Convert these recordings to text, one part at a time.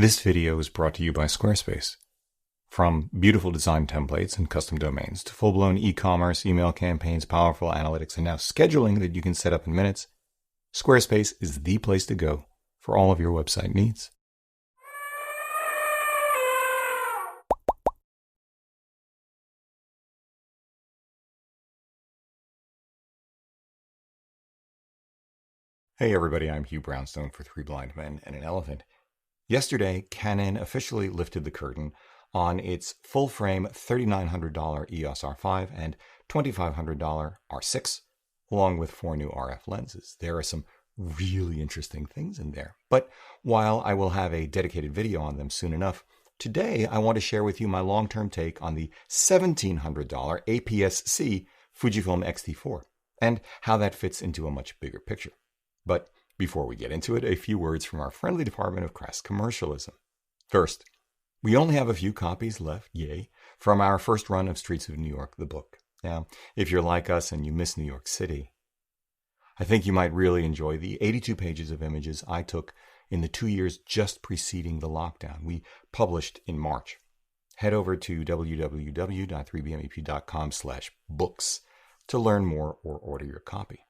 This video is brought to you by Squarespace. From beautiful design templates and custom domains to full-blown e-commerce, email campaigns, powerful analytics, and now scheduling that you can set up in minutes, Squarespace is the place to go for all of your website needs. Hey everybody, I'm Hugh Brownstone for Three Blind Men and an Elephant. Yesterday, Canon officially lifted the curtain on its full-frame $3,900 EOS R5 and $2,500 R6, along with 4 new RF lenses. There are some really interesting things in there. But while I will have a dedicated video on them soon enough, today I want to share with you my long-term take on the $1,700 APS-C Fujifilm XT4 and how that fits into a much bigger picture. But before we get into it, a few words from our friendly department of crass commercialism. First, we only have a few copies left, yay, from our first run of Streets of New York, the book. Now, if you're like us and you miss New York City, I think you might really enjoy the 82 pages of images I took in the 2 years just preceding the lockdown. We published in March. Head over to www.3bmep.com/books to learn more or order your copy.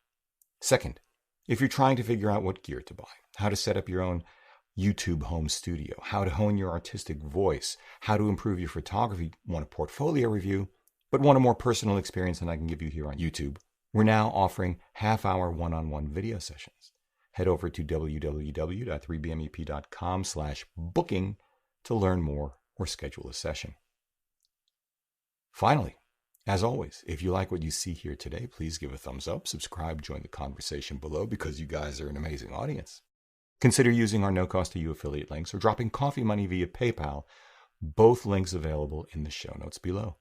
Second, if you're trying to figure out what gear to buy, how to set up your own YouTube home studio, how to hone your artistic voice, how to improve your photography, want a portfolio review, but want a more personal experience than I can give you here on YouTube, we're now offering half-hour one-on-one video sessions. Head over to www.3bmep.com/booking to learn more or schedule a session. Finally, as always, if you like what you see here today, please give a thumbs up, subscribe, join the conversation below because you guys are an amazing audience. Consider using our no-cost-to-you affiliate links or dropping coffee money via PayPal, both links available in the show notes below.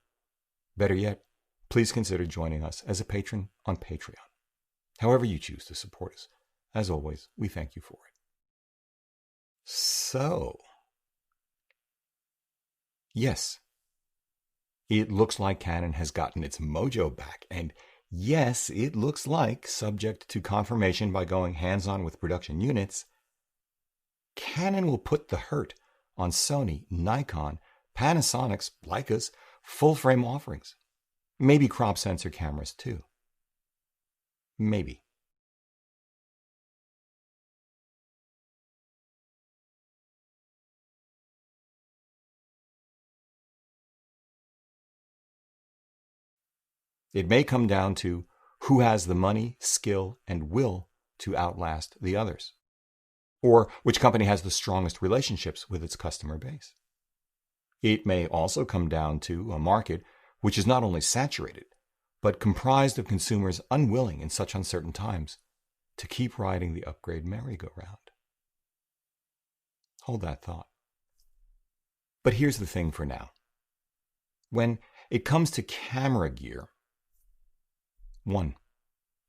Better yet, please consider joining us as a patron on Patreon. However you choose to support us, as always, we thank you for it. So, yes. It looks like Canon has gotten its mojo back, and yes, it looks like, subject to confirmation by going hands-on with production units, Canon will put the hurt on Sony, Nikon, Panasonic's, Leica's full-frame offerings. Maybe crop sensor cameras too. Maybe. It may come down to who has the money, skill, and will to outlast the others, or which company has the strongest relationships with its customer base. It may also come down to a market which is not only saturated, but comprised of consumers unwilling in such uncertain times to keep riding the upgrade merry-go-round. Hold that thought. But here's the thing for now. When it comes to camera gear, 1,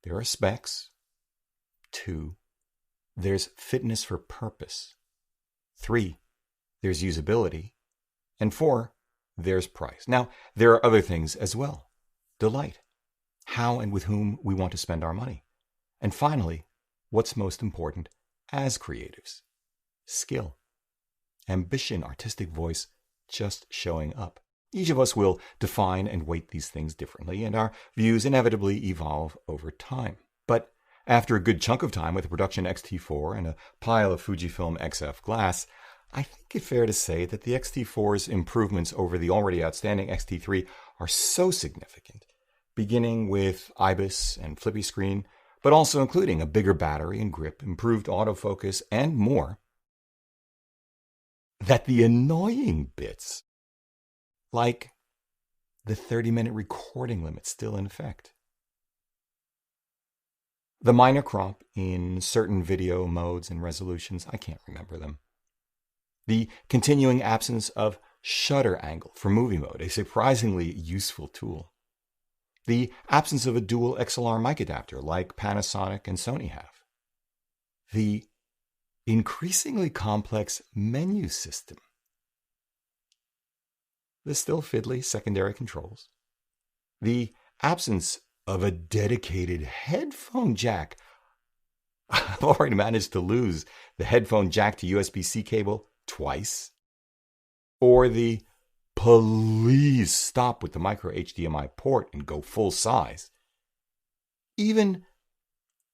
there are specs. 2, there's fitness for purpose. 3, there's usability. And 4, there's price. Now, there are other things as well. Delight. How and with whom we want to spend our money. And finally, what's most important as creatives? Skill. Ambition, artistic voice, just showing up. Each of us will define and weight these things differently, and our views inevitably evolve over time. But after a good chunk of time with a production XT4 and a pile of Fujifilm XF glass, I think it's fair to say that the XT4's improvements over the already outstanding XT3 are so significant, beginning with Ibis and flippy screen, but also including a bigger battery and grip, improved autofocus, and more, that the annoying bits, like the 30-minute recording limit still in effect, the minor crop in certain video modes and resolutions, I can't remember them, the continuing absence of shutter angle for movie mode, a surprisingly useful tool, the absence of a dual XLR mic adapter like Panasonic and Sony have, the increasingly complex menu system, the still fiddly secondary controls, the absence of a dedicated headphone jack. I've already managed to lose the headphone jack to USB-C cable twice, or the please stop with the micro HDMI port and go full size. Even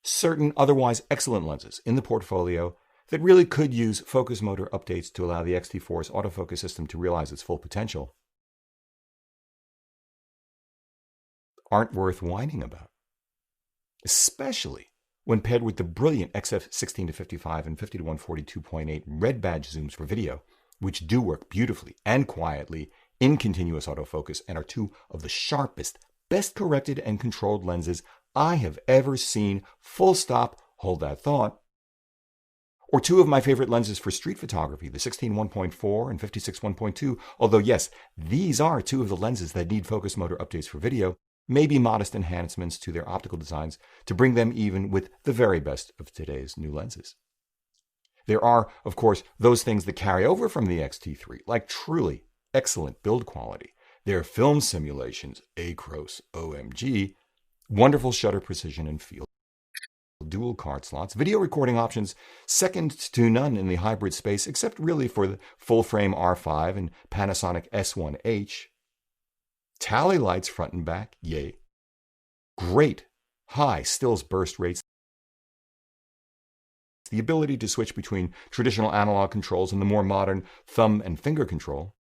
certain otherwise excellent lenses in the portfolio that really could use focus motor updates to allow the XT4's autofocus system to realize its full potential aren't worth whining about, especially when paired with the brilliant XF 16-55 and 50-140 2.8 red badge zooms for video, which do work beautifully and quietly in continuous autofocus and are two of the sharpest, best corrected and controlled lenses I have ever seen, full stop, hold that thought. Or two of my favorite lenses for street photography, the 16-1.4 and 56-1.2, although yes, these are two of the lenses that need focus motor updates for video, maybe modest enhancements to their optical designs to bring them even with the very best of today's new lenses. There are, of course, those things that carry over from the XT3, like truly excellent build quality, their film simulations, acros, OMG, wonderful shutter precision and feel, dual card slots, video recording options second to none in the hybrid space, except really for the full-frame R5 and Panasonic S1H, tally lights front and back, yay, great high stills burst rates, the ability to switch between traditional analog controls and the more modern thumb and finger control,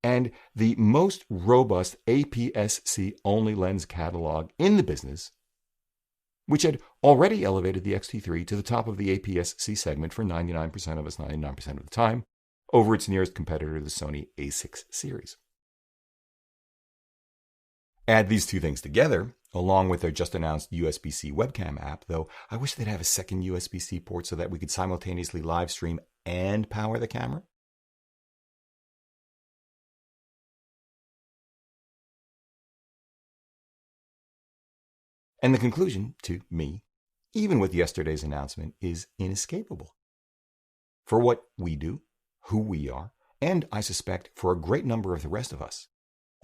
and the most robust APS-C only lens catalog in the business, which had already elevated the XT3 to the top of the APS-C segment for 99% of us 99% of the time over its nearest competitor, the Sony A6 series. Add these two things together, along with their just-announced USB-C webcam app, though I wish they'd have a second USB-C port so that we could simultaneously live stream and power the camera. And the conclusion, to me, even with yesterday's announcement, is inescapable. For what we do, who we are, and I suspect for a great number of the rest of us,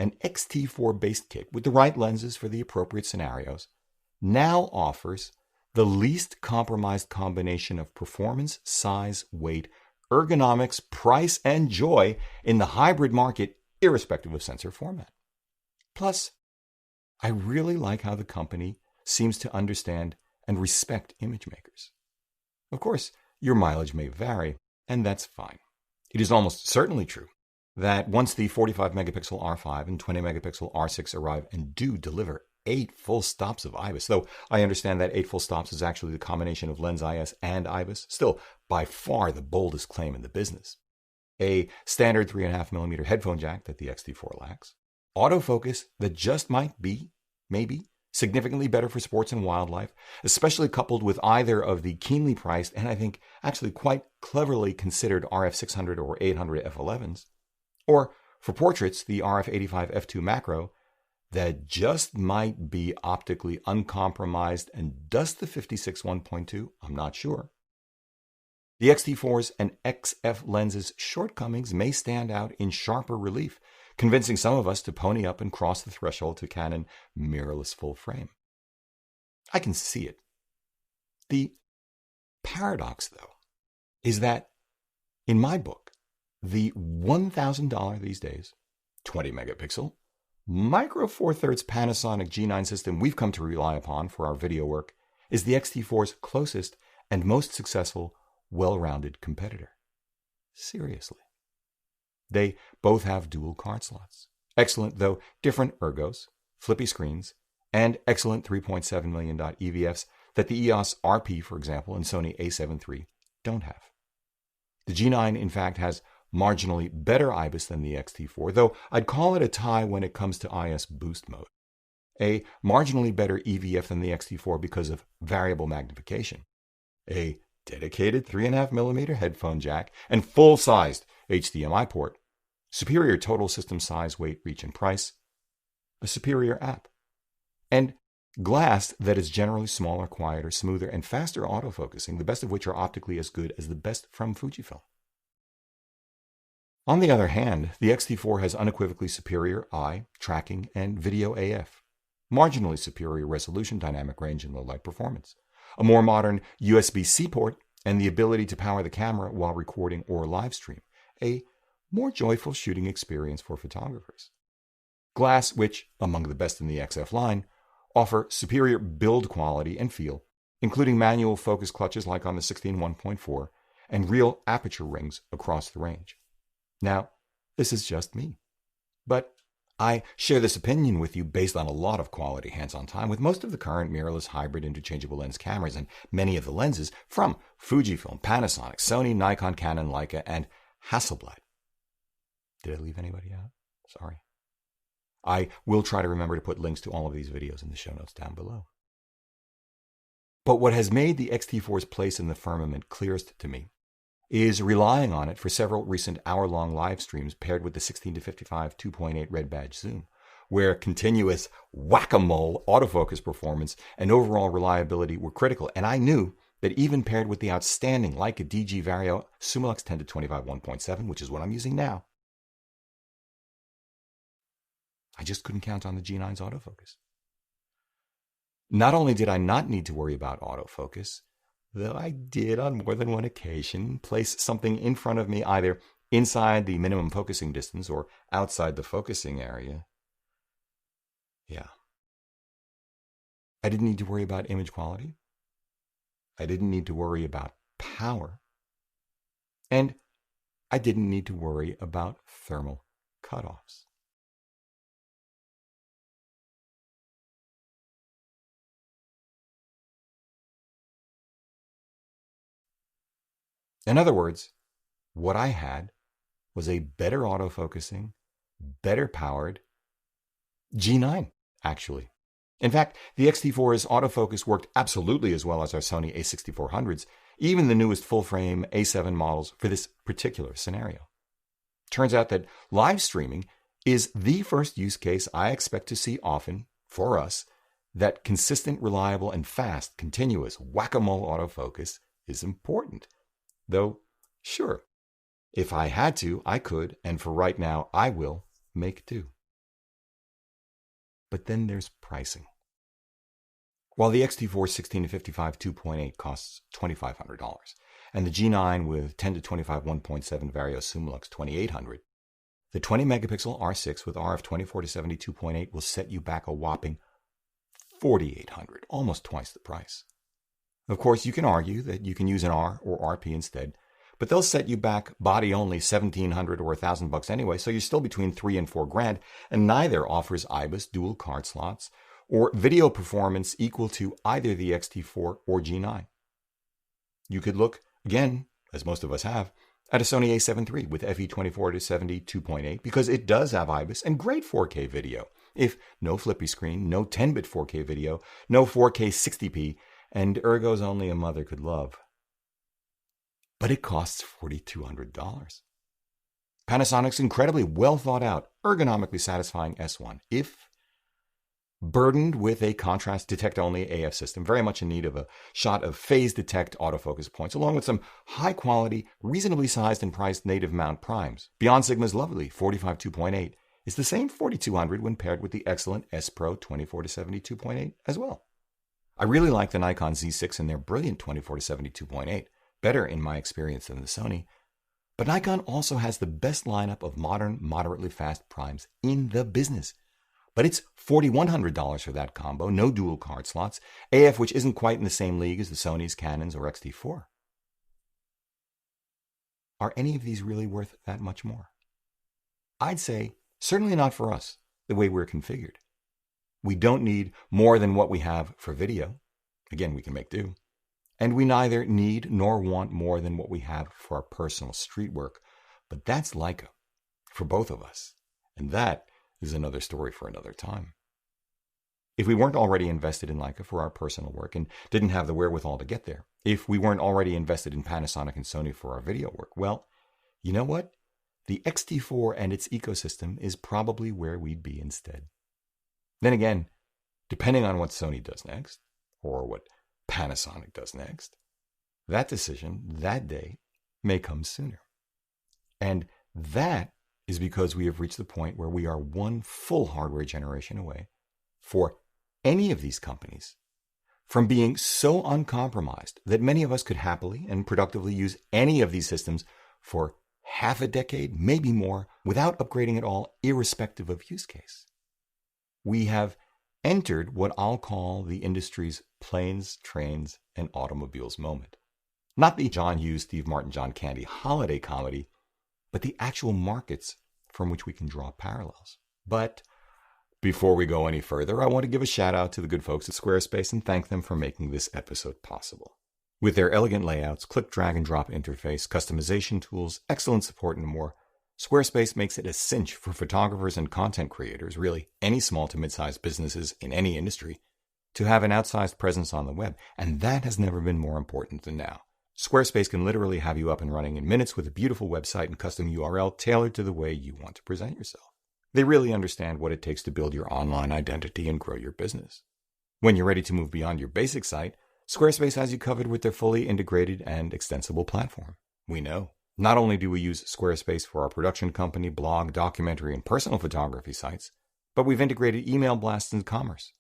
an XT4-based kit with the right lenses for the appropriate scenarios now offers the least compromised combination of performance, size, weight, ergonomics, price, and joy in the hybrid market, irrespective of sensor format. Plus, I really like how the company seems to understand and respect image makers. Of course, your mileage may vary, and that's fine. It is almost certainly true that once the 45 megapixel R5 and 20 megapixel R6 arrive and do deliver 8 full stops of Ibis, though I understand that 8 full stops is actually the combination of Lens IS and Ibis, still by far the boldest claim in the business. A standard 3.5mm headphone jack that the XT4 lacks, autofocus that just might be, maybe, significantly better for sports and wildlife, especially coupled with either of the keenly priced and I think actually quite cleverly considered RF600 or 800 f11s, or for portraits, the RF85 f2 macro that just might be optically uncompromised and does the 56 1.2, I'm not sure. The XT4's and XF lenses' shortcomings may stand out in sharper relief, convincing some of us to pony up and cross the threshold to Canon mirrorless full frame. I can see it. The paradox, though, is that, in my book, the $1,000 these days, 20 megapixel, micro four thirds Panasonic G9 system we've come to rely upon for our video work is the XT4's closest and most successful, well-rounded competitor. Seriously. They both have dual card slots, excellent though different ergos, flippy screens, and excellent 3.7 million dot EVFs that the EOS RP, for example, and Sony A7 III don't have. The G9, in fact, has marginally better Ibis than the XT4, though I'd call it a tie when it comes to IS boost mode. A marginally better EVF than the XT4 because of variable magnification. A dedicated 3.5mm headphone jack and full-sized HDMI port. Superior total system size, weight, reach, and price. A superior app. And glass that is generally smaller, quieter, smoother, and faster autofocusing, the best of which are optically as good as the best from Fujifilm. On the other hand, the XT4 has unequivocally superior eye, tracking, and video AF, marginally superior resolution, dynamic range, and low-light performance, a more modern USB-C port, and the ability to power the camera while recording or live stream, a more joyful shooting experience for photographers. Glass, which, among the best in the XF line, offer superior build quality and feel, including manual focus clutches like on the 16 1.4 and real aperture rings across the range. Now, this is just me, but I share this opinion with you based on a lot of quality hands-on time with most of the current mirrorless hybrid interchangeable lens cameras and many of the lenses from Fujifilm, Panasonic, Sony, Nikon, Canon, Leica, and Hasselblad. Did I leave anybody out? Sorry. I will try to remember to put links to all of these videos in the show notes down below. But what has made the XT4's place in the firmament clearest to me is relying on it for several recent hour-long live streams paired with the 16-55 2.8 red badge zoom, where continuous whack-a-mole autofocus performance and overall reliability were critical. And I knew that even paired with the outstanding Leica DG Vario Summilux 10-25 1.7, which is what I'm using now, I just couldn't count on the G9's autofocus. Not only did I not need to worry about autofocus, though I did on more than one occasion place something in front of me either inside the minimum focusing distance or outside the focusing area. Yeah. I didn't need to worry about image quality. I didn't need to worry about power. And I didn't need to worry about thermal cutoffs. In other words, what I had was a better autofocusing, better powered G9, actually. In fact, the XT4's autofocus worked absolutely as well as our Sony a6400s, even the newest full-frame A7 models for this particular scenario. Turns out that live streaming is the first use case I expect to see often, for us, that consistent, reliable, and fast, continuous whack-a-mole autofocus is important. Though, sure, if I had to, I could, and for right now, I will, make do. But then there's pricing. While the XT4 16-55 2.8 costs $2,500, and the G9 with 10-25 1.7 Vario Summilux $2,800, the 20-megapixel R6 with RF 24-70 2.8 will set you back a whopping $4,800, almost twice the price. Of course, you can argue that you can use an R or RP instead, but they'll set you back body only $1,700 or $1,000 anyway, so you're still between $3,000 and $4,000, and neither offers Ibis dual card slots or video performance equal to either the XT4 or G9. You could look, again, as most of us have, at a Sony a7 III with FE 24-70 2.8 because it does have Ibis and great 4K video, if no flippy screen, no 10-bit 4K video, no 4K 60p, and ergos only a mother could love. But it costs $4,200. Panasonic's incredibly well thought out, ergonomically satisfying S1, if burdened with a contrast detect only AF system, very much in need of a shot of phase detect autofocus points, along with some high quality, reasonably sized and priced native mount primes. Beyond Sigma's lovely 45 2.8 is the same $4,200 when paired with the excellent S Pro 24-70 2.8 as well. I really like the Nikon Z6 and their brilliant 24-70 2.8, better in my experience than the Sony, but Nikon also has the best lineup of modern, moderately fast primes in the business. But it's $4,100 for that combo, no dual card slots, AF which isn't quite in the same league as the Sonys, Canons, or XT4. Are any of these really worth that much more? I'd say certainly not for us, the way we're configured. We don't need more than what we have for video. Again, we can make do. And we neither need nor want more than what we have for our personal street work. But that's Leica for both of us. And that is another story for another time. If we weren't already invested in Leica for our personal work and didn't have the wherewithal to get there, if we weren't already invested in Panasonic and Sony for our video work, well, you know what? The XT4 and its ecosystem is probably where we'd be instead. Then again, depending on what Sony does next, or what Panasonic does next, that decision, that day, may come sooner. And that is because we have reached the point where we are one full hardware generation away for any of these companies from being so uncompromised that many of us could happily and productively use any of these systems for half a decade, maybe more, without upgrading at all, irrespective of use case. We have entered what I'll call the industry's planes, trains, and automobiles moment. Not the John Hughes, Steve Martin, John Candy holiday comedy, but the actual markets from which we can draw parallels. But before we go any further, I want to give a shout out to the good folks at Squarespace and thank them for making this episode possible. With their elegant layouts, click, drag, and drop interface, customization tools, excellent support, and more, Squarespace makes it a cinch for photographers and content creators, really any small to mid-sized businesses in any industry, to have an outsized presence on the web, and that has never been more important than now. Squarespace can literally have you up and running in minutes with a beautiful website and custom URL tailored to the way you want to present yourself. They really understand what it takes to build your online identity and grow your business. When you're ready to move beyond your basic site, Squarespace has you covered with their fully integrated and extensible platform. We know. Not only do we use Squarespace for our production company, blog, documentary, and personal photography sites, but we've integrated email blasts and commerce.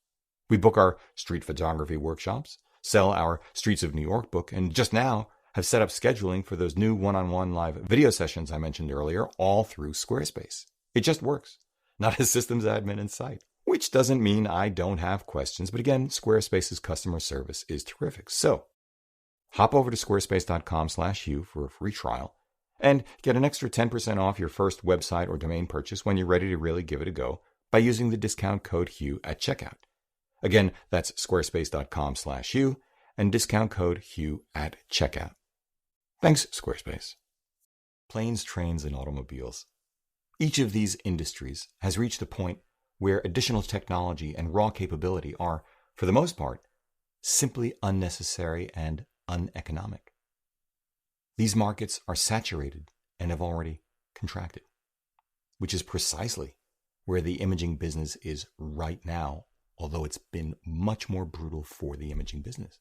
We book our street photography workshops, sell our Streets of New York book, and just now have set up scheduling for those new one-on-one live video sessions I mentioned earlier, all through Squarespace. It just works. Not a systems admin in sight. Which doesn't mean I don't have questions, but again, Squarespace's customer service is terrific. So, hop over to squarespace.com/you for a free trial and get an extra 10% off your first website or domain purchase when you're ready to really give it a go by using the discount code HUGH at checkout. Again, that's squarespace.com/you and discount code HUGH at checkout. Thanks, Squarespace. Planes, trains, and automobiles. Each of these industries has reached a point where additional technology and raw capability are, for the most part, simply unnecessary and uneconomic. These markets are saturated and have already contracted, which is precisely where the imaging business is right now, although it's been much more brutal for the imaging business.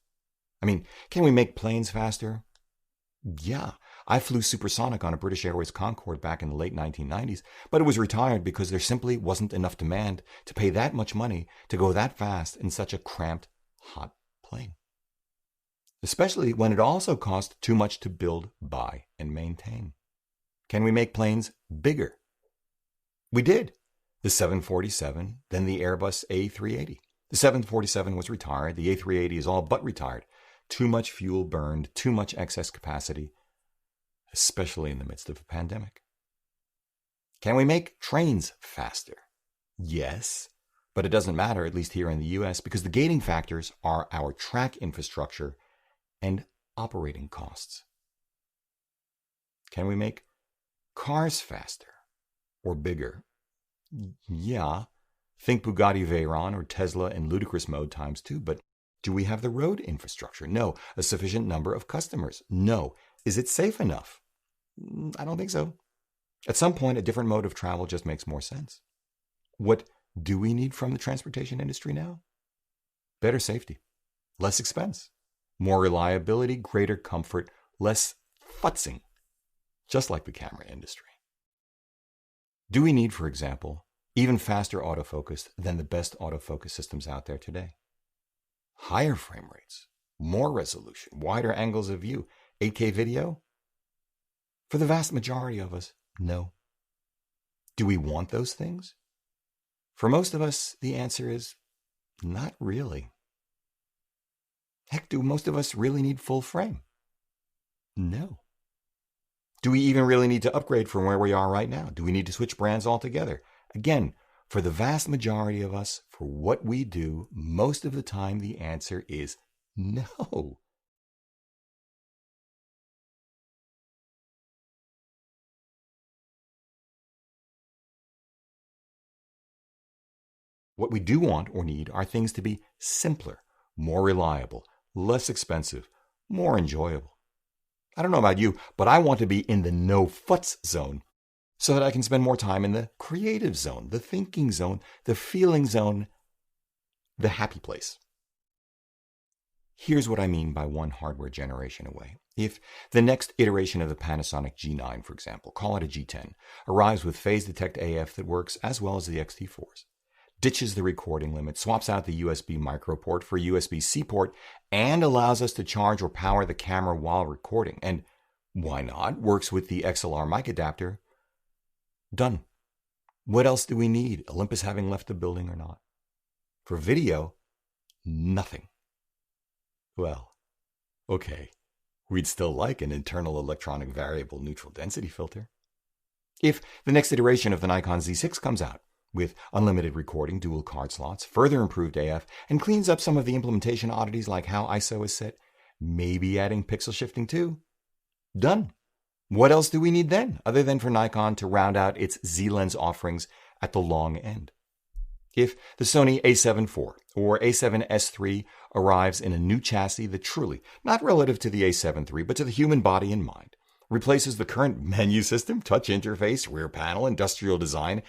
I mean, can we make planes faster? Yeah, I flew supersonic on a British Airways Concorde back in the late 1990s, but it was retired because there simply wasn't enough demand to pay that much money to go that fast in such a cramped, hot plane. Especially when it also cost too much to build, buy, and maintain. Can we make planes bigger? We did. The 747, then the Airbus A380. The 747 was retired. The A380 is all but retired. Too much fuel burned, too much excess capacity, especially in the midst of a pandemic. Can we make trains faster? Yes, but it doesn't matter, at least here in the US, because the gating factors are our track infrastructure and operating costs. Can we make cars faster or bigger? Yeah, think Bugatti Veyron or Tesla in ludicrous mode times 2, but do we have the road infrastructure? No. A sufficient number of customers? No. Is it safe enough? I don't think so. At some point, a different mode of travel just makes more sense. What do we need from the transportation industry now? Better safety, less expense, more reliability, greater comfort, less futzing, just like the camera industry. Do we need, for example, even faster autofocus than the best autofocus systems out there today? Higher frame rates, more resolution, wider angles of view, 8K video? For the vast majority of us, no. Do we want those things? For most of us, the answer is not really. Heck, do most of us really need full frame? No. Do we even really need to upgrade from where we are right now? Do we need to switch brands altogether? Again, for the vast majority of us, for what we do, most of the time the answer is no. What we do want or need are things to be simpler, more reliable, less expensive, more enjoyable. I don't know about you, but I want to be in the no-futs zone so that I can spend more time in the creative zone, the thinking zone, the feeling zone, the happy place. Here's what I mean by one hardware generation away. If the next iteration of the Panasonic G9, for example, call it a G10, arrives with phase detect AF that works as well as the XT4s, ditches the recording limit, swaps out the USB micro port for a USB-C port, and allows us to charge or power the camera while recording, and Why not? Works with the XLR mic adapter. Done. What else do we need? Olympus having left the building or not? For video, nothing. Well, okay. We'd still like an internal electronic variable neutral density filter. If the next iteration of the Nikon Z6 comes out with unlimited recording, dual card slots, further improved AF, and cleans up some of the implementation oddities like how ISO is set, maybe adding pixel shifting too, done. What else do we need then, other than for Nikon to round out its Z-Lens offerings at the long end? If the Sony a7 IV or a7S III arrives in a new chassis that truly, not relative to the a7 III, but to the human body in mind, replaces the current menu system, touch interface, rear panel, industrial design,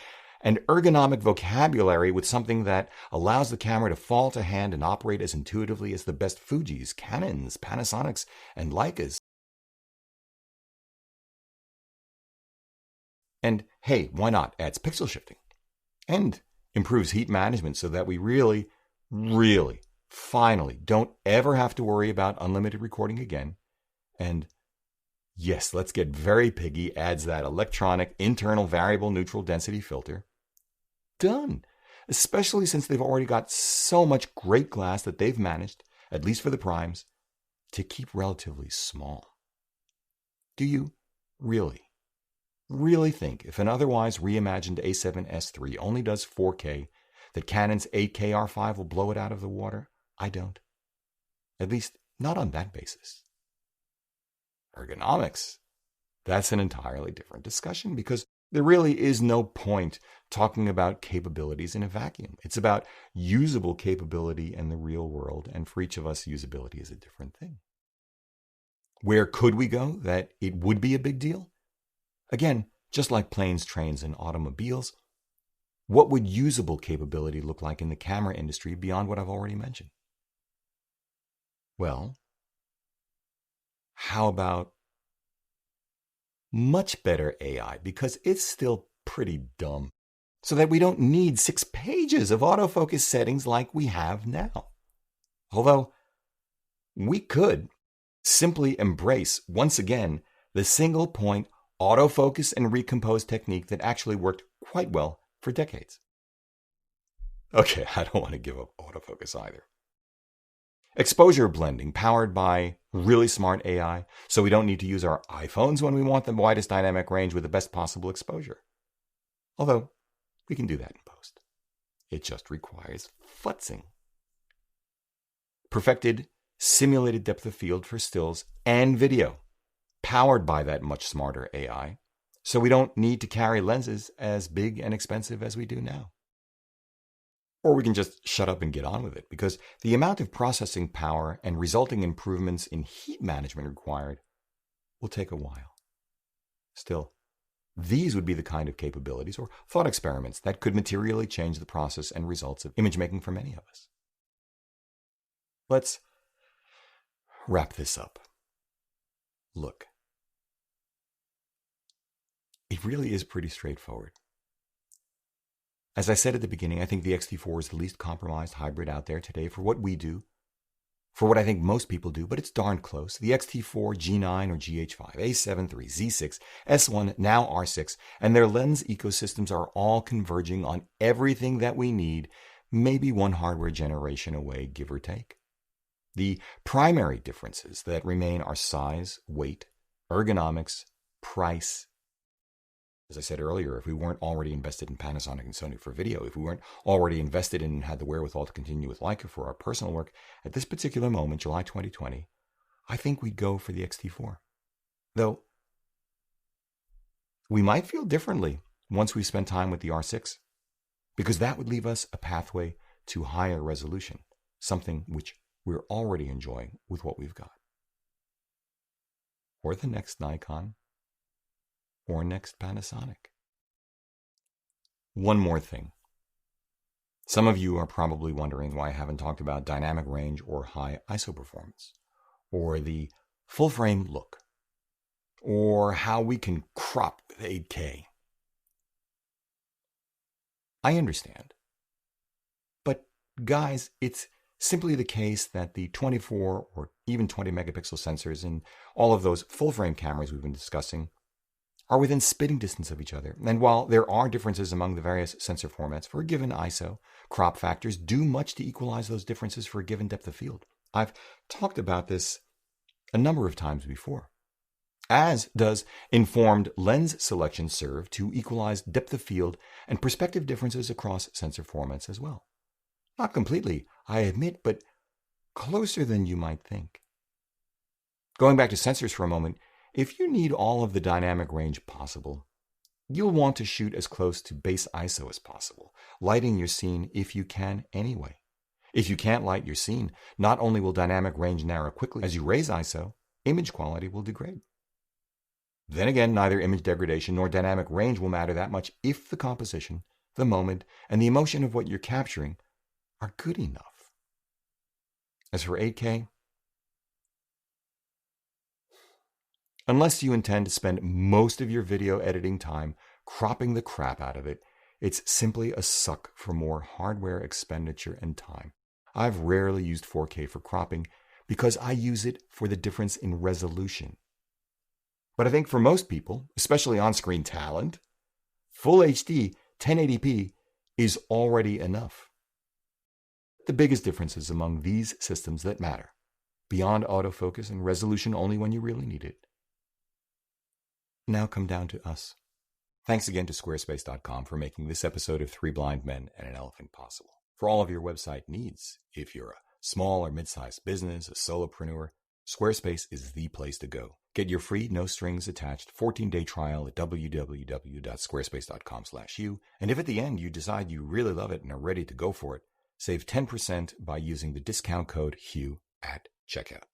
and ergonomic vocabulary with something that allows the camera to fall to hand and operate as intuitively as the best Fujis, Canons, Panasonics, and Leicas. And hey, why not? Adds pixel shifting and improves heat management so that we really, finally don't ever have to worry about unlimited recording again. And yes, let's get very piggy, adds that electronic internal variable neutral density filter. Done. Especially since they've already got so much great glass that they've managed, at least for the primes, to keep relatively small. Do you really think if an otherwise reimagined a7S III only does 4K, that Canon's 8K R5 will blow it out of the water? I don't. At least not on that basis. Ergonomics. That's an entirely different discussion because there really is no point talking about capabilities in a vacuum. It's about usable capability in the real world, and for each of us, usability is a different thing. Where could we go that it would be a big deal? Again, just like planes, trains, and automobiles, what would usable capability look like in the camera industry beyond what I've already mentioned? Well, how about much better AI, because it's still pretty dumb, so that we don't need 6 pages of autofocus settings like we have now. Although, we could simply embrace, once again, the single point autofocus and recompose technique that actually worked quite well for decades. Okay, I don't want to give up autofocus either. Exposure blending powered by really smart AI, so we don't need to use our iPhones when we want the widest dynamic range with the best possible exposure. Although, we can do that in post. It just requires futzing. Perfected simulated depth of field for stills and video, powered by that much smarter AI, so we don't need to carry lenses as big and expensive as we do now. Or we can just shut up and get on with it, because the amount of processing power and resulting improvements in heat management required will take a while. Still, these would be the kind of capabilities or thought experiments that could materially change the process and results of image making for many of us. Let's wrap this up. Look, it really is pretty straightforward. As I said at the beginning, I think the XT4 is the least compromised hybrid out there today for what we do, for what I think most people do, but it's darn close. The XT4, G9 or GH5, A7 III, Z6, S1, now R6, and their lens ecosystems are all converging on everything that we need, maybe one hardware generation away, give or take. The primary differences that remain are size, weight, ergonomics, price. As I said earlier, if we weren't already invested in Panasonic and Sony for video, if we weren't already invested in and had the wherewithal to continue with Leica for our personal work, at this particular moment, July 2020, I think we'd go for the XT4. Though, we might feel differently once we spend time with the R6, because that would leave us a pathway to higher resolution, something which we're already enjoying with what we've got. Or the next Nikon, or next Panasonic. One more thing. Some of you are probably wondering why I haven't talked about dynamic range or high ISO performance, or the full frame look, or how we can crop with 8K. I understand. But guys, it's simply the case that the 24 or even 20 megapixel sensors in all of those full-frame cameras we've been discussing are within spitting distance of each other. And while there are differences among the various sensor formats for a given ISO, crop factors do much to equalize those differences for a given depth of field. I've talked about this a number of times before. As does informed lens selection serve to equalize depth of field and perspective differences across sensor formats as well. Not completely, I admit, but closer than you might think. Going back to sensors for a moment, if you need all of the dynamic range possible, you'll want to shoot as close to base ISO as possible, lighting your scene if you can anyway. If you can't light your scene, not only will dynamic range narrow quickly, as you raise ISO, image quality will degrade. Then again, neither image degradation nor dynamic range will matter that much if the composition, the moment, and the emotion of what you're capturing are good enough. As for 8K, unless you intend to spend most of your video editing time cropping the crap out of it, it's simply a suck for more hardware expenditure and time. I've rarely used 4K for cropping because I use it for the difference in resolution. But I think for most people, especially on-screen talent, full HD 1080p is already enough. The biggest differences among these systems that matter, beyond autofocus and resolution only when you really need it, now come down to us. Thanks again to Squarespace.com for making this episode of Three Blind Men and an Elephant possible. For all of your website needs, if you're a small or mid-sized business, a solopreneur, Squarespace is the place to go. Get your free, no-strings-attached 14-day trial at www.squarespace.com/u. And if at the end you decide you really love it and are ready to go for it, save 10% by using the discount code HUGH at checkout.